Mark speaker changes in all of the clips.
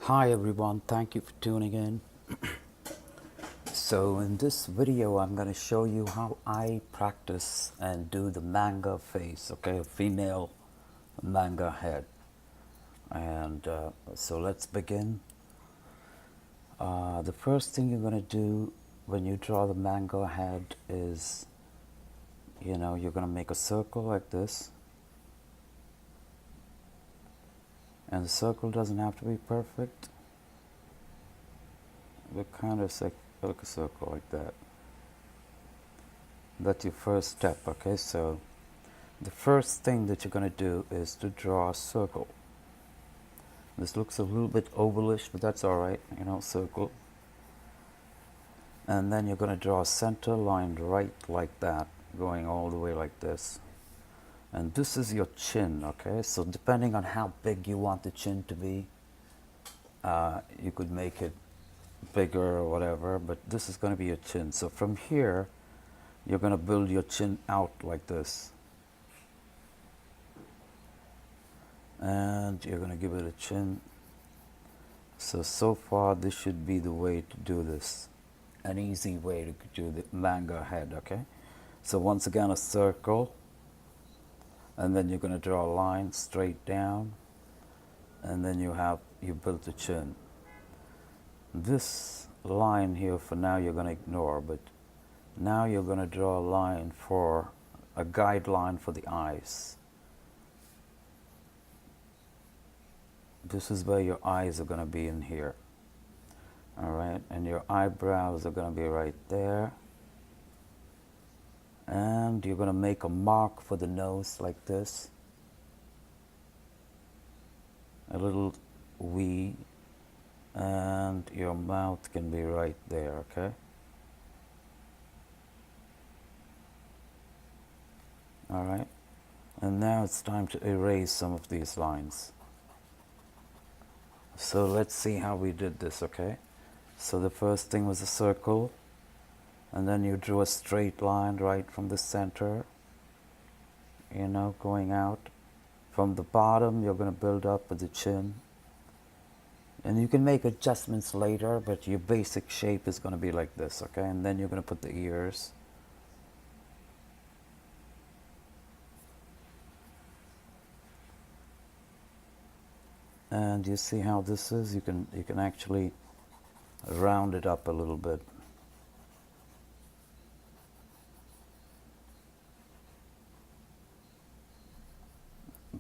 Speaker 1: Hi everyone, thank you for tuning in. So in this video I'm going to show you how I practice and do the manga face, okay, a female manga head. And so let's begin. The first thing you're going to do when you draw the manga head is, you're going to make a circle like this. And the circle doesn't have to be perfect, but kind of like a circle like that. That's your first step, okay? So the first thing that you're going to do is to draw a circle. This looks a little bit ovalish, but that's alright, circle. And then you're going to draw a center line right like that, going all the way like this. And this is your chin, okay? So depending on how big you want the chin to be, you could make it bigger or whatever, but this is going to be your chin. So from here, you're going to build your chin out like this. And you're going to give it a chin. So far this should be the way to do this. An easy way to do the manga head, okay? So once again a circle, and then you're going to draw a line straight down, and then you built the chin. This line here for now you're going to ignore, but now you're going to draw a line for a guideline for the eyes. This is where your eyes are going to be in here. Alright, and your eyebrows are going to be right there. And you're going to make a mark for the nose like this. A little V. And your mouth can be right there, okay? Alright, and now it's time to erase some of these lines. So let's see how we did this, okay? So the first thing was a circle, and then you drew a straight line right from the center, going out. From the bottom, you're going to build up with the chin. And you can make adjustments later, but your basic shape is going to be like this, okay? And then you're going to put the ears. And you see how this is? You can actually round it up a little bit.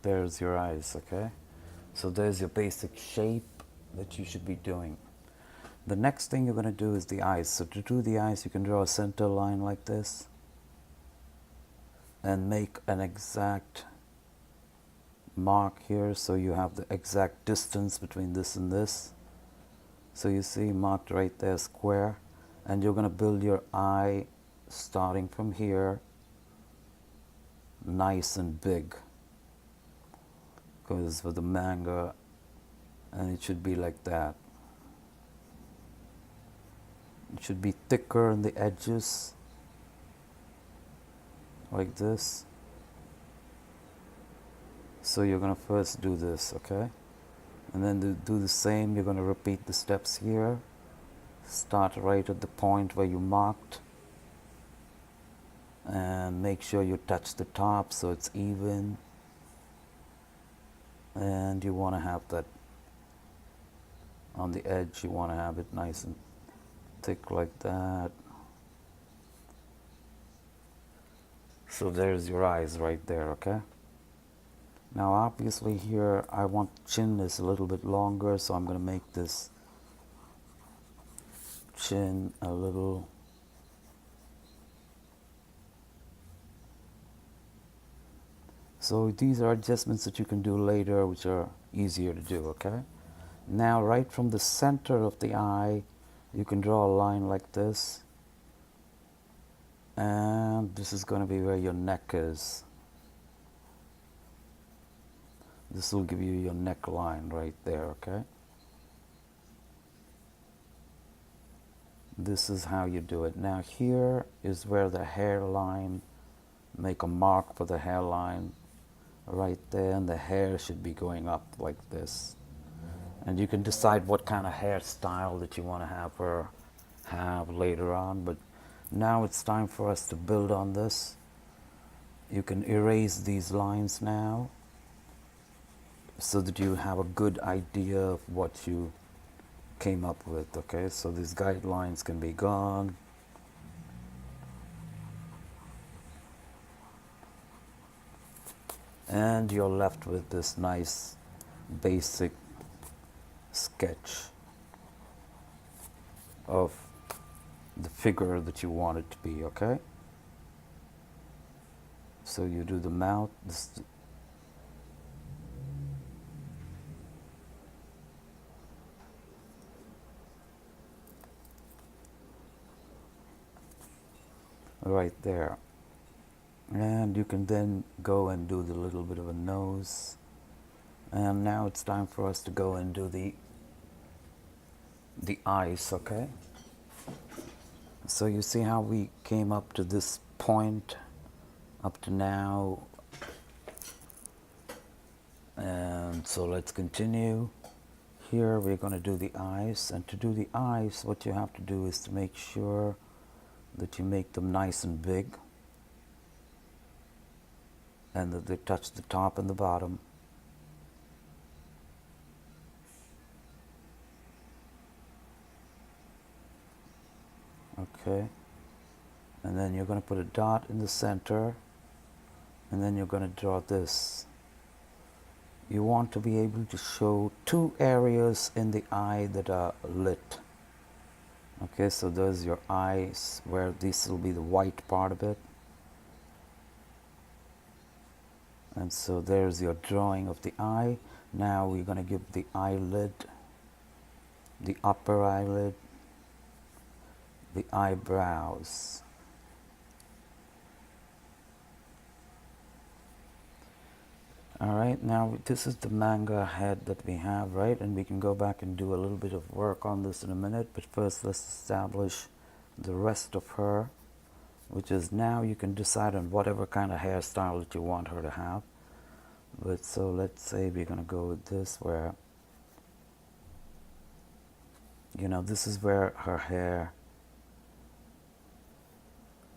Speaker 1: There's your eyes, okay? So there's your basic shape that you should be doing. The next thing you're going to do is the eyes. So to do the eyes, you can draw a center line like this and make an exact mark here, so you have the exact distance between this and this. So you see marked right there, square, and you're going to build your eye starting from here, nice and big, because with the manga, and it should be like that. It should be thicker on the edges, like this. So you're going to first do this, okay? And then do the same. You're going to repeat the steps here. Start right at the point where you marked. And make sure you touch the top so it's even. And you want to have that on the edge. You want to have it nice and thick like that. So there's your eyes right there, okay? Now obviously here I want chin is a little bit longer, so I'm going to make this chin a little so these are adjustments that you can do later, which are easier to do, okay? Now right from the center of the eye you can draw a line like this, and this is going to be where your neck is. This will give you your neckline right there, okay? This is how you do it. Now here is where the hairline, make a mark for the hairline right there, and the hair should be going up like this. And you can decide what kind of hairstyle that you want to have her have later on. But now it's time for us to build on this. You can erase these lines now so that you have a good idea of what you came up with. Okay, so these guidelines can be gone. And you're left with this nice basic sketch of the figure that you want it to be. Okay, so you do the mouth. Right there. And you can then go and do the little bit of a nose. And now it's time for us to go and do the eyes. Okay, so you see how we came up to this point up to now. And so let's continue. Here we're going to do the eyes, and to do the eyes what you have to do is to make sure that you make them nice and big and that they touch the top and the bottom. Okay, and then you're going to put a dot in the center, and then you're going to draw this. You want to be able to show two areas in the eye that are lit. Okay, so there's your eyes, where this will be the white part of it. And so there's your drawing of the eye. Now we're going to give the eyelid, the upper eyelid, the eyebrows. Alright, now this is the manga head that we have, right? And we can go back and do a little bit of work on this in a minute, but first let's establish the rest of her, which is now you can decide on whatever kind of hairstyle that you want her to have. But so let's say we're going to go with this, where, you know, this is where her hair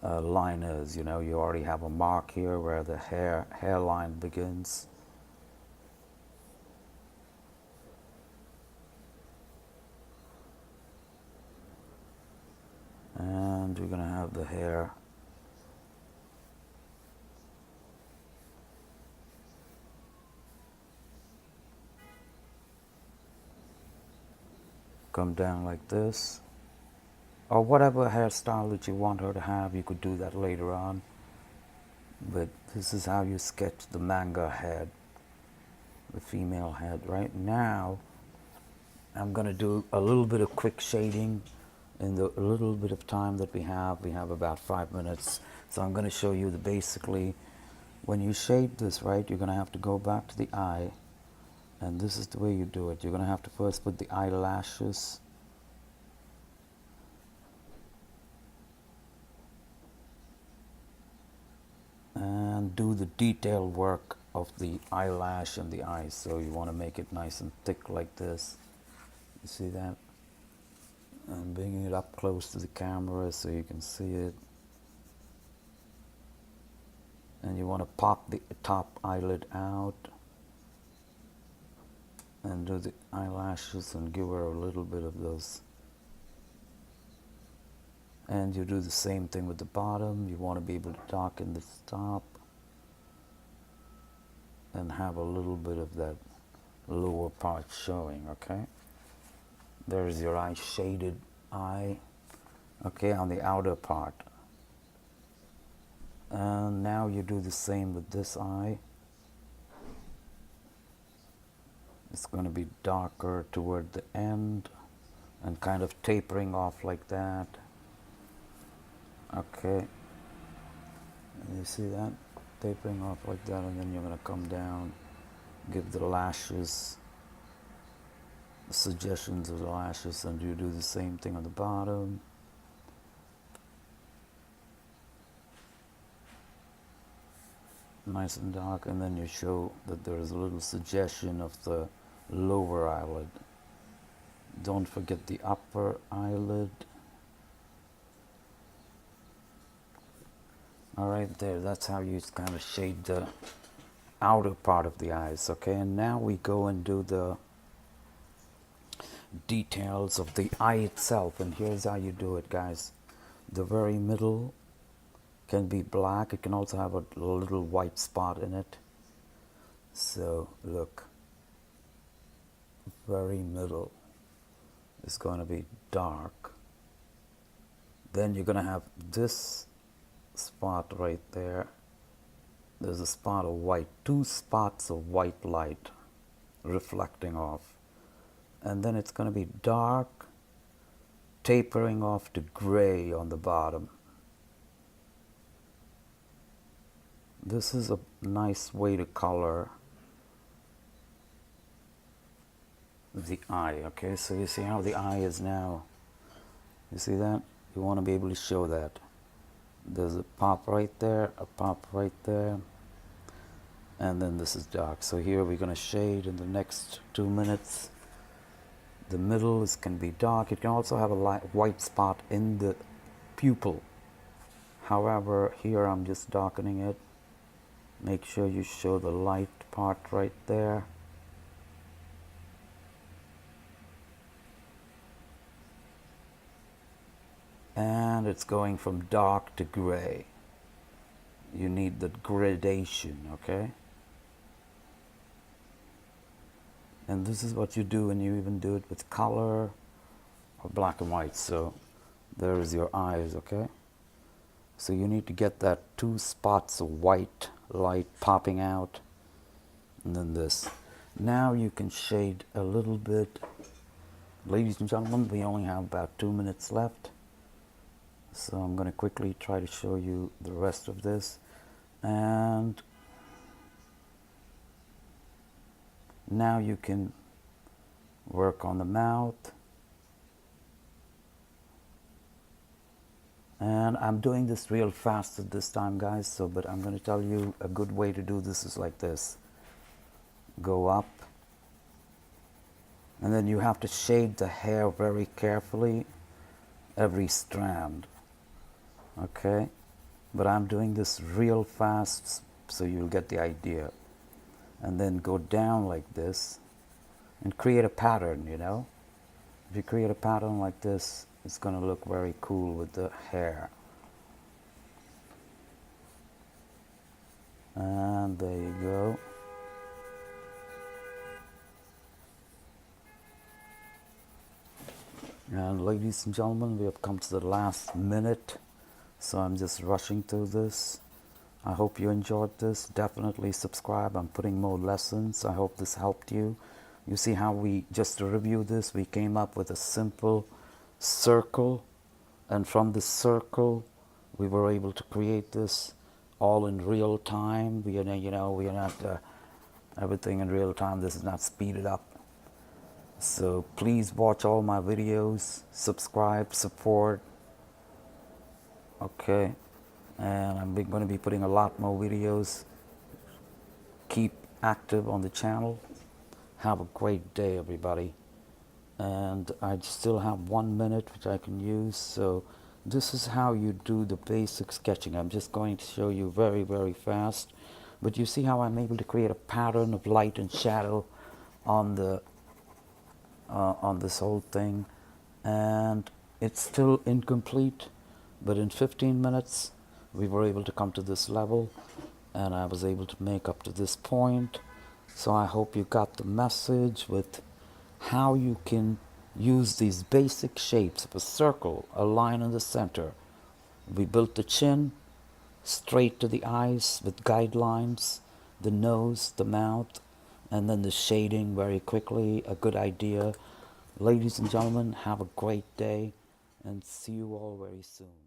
Speaker 1: line is. You know, you already have a mark here where the hairline begins. And we're going to have the hair come down like this. Or whatever hairstyle that you want her to have, you could do that later on. But this is how you sketch the manga head, the female head. Right now, I'm going to do a little bit of quick shading in the little bit of time that we have. We have about 5 minutes. So I'm going to show you the basically, when you shade this, right, you're going to have to go back to the eye. And this is the way you do it. You're going to have to first put the eyelashes. And do the detail work of the eyelash and the eyes. So you want to make it nice and thick like this. You see that? And bringing it up close to the camera so you can see it. And you want to pop the top eyelid out and do the eyelashes and give her a little bit of those. And you do the same thing with the bottom. You want to be able to darken the top and have a little bit of that lower part showing. Okay, there's your eye, shaded eye, okay, on the outer part. And now you do the same with this eye. It's going to be darker toward the end and kind of tapering off like that. Okay, and you see that? Tapering off like that, and then you're going to come down, give the lashes, the suggestions of the lashes, and you do the same thing on the bottom. Nice and dark, and then you show that there is a little suggestion of the lower eyelid. Don't forget the upper eyelid. All right, there, that's how you kind of shade the outer part of the eyes, okay? And now we go and do the details of the eye itself, and here's how you do it, guys. The very middle can be black. It can also have a little white spot in it. So look, very middle is going to be dark. Then you're going to have this spot right there. There's a spot of white, two spots of white light reflecting off. And then it's going to be dark, tapering off to gray on the bottom. This is a nice way to color the eye, okay? So you see how the eye is now. You see that? You want to be able to show that. There's a pop right there, a pop right there, and then this is dark. So here we're going to shade in the next 2 minutes. The middle can be dark. It can also have a white spot in the pupil. However, here I'm just darkening it. Make sure you show the light part right there. And it's going from dark to gray. You need the gradation, okay? And this is what you do, and you even do it with color or black and white. So there is your eyes, okay? So you need to get that 2 spots of white light popping out, and then this. Now you can shade a little bit. Ladies and gentlemen, we only have about 2 minutes left. So I'm going to quickly try to show you the rest of this. And now you can work on the mouth. And I'm doing this real fast at this time, guys, so but I'm going to tell you a good way to do this is like this. Go up. And then you have to shade the hair very carefully, every strand. Okay? But I'm doing this real fast so you'll get the idea. And then go down like this and create a pattern, you know? If you create a pattern like this, it's going to look very cool with the hair. And there you go. And ladies and gentlemen, we have come to the last minute, so I'm just rushing through this. I hope you enjoyed this. Definitely subscribe. I'm putting more lessons. I hope this helped you. You see how we, just to review this, we came up with a simple circle, and from this circle we were able to create this all in real time. We are, you know, we are not everything in real time. This is not speeded up. So please watch all my videos, subscribe, support. Okay, and I'm going to be putting a lot more videos. Keep active on the channel. Have a great day, everybody. And I still have 1 minute which I can use. So this is how you do the basic sketching. I'm just going to show you very, very fast. But you see how I'm able to create a pattern of light and shadow on the on this whole thing, and it's still incomplete, but in 15 minutes we were able to come to this level, and I was able to make up to this point. So I hope you got the message with how you can use these basic shapes of a circle, a line in the center. We built the chin straight to the eyes with guidelines, the nose, the mouth, and then the shading very quickly, a good idea. Ladies and gentlemen, have a great day, and see you all very soon.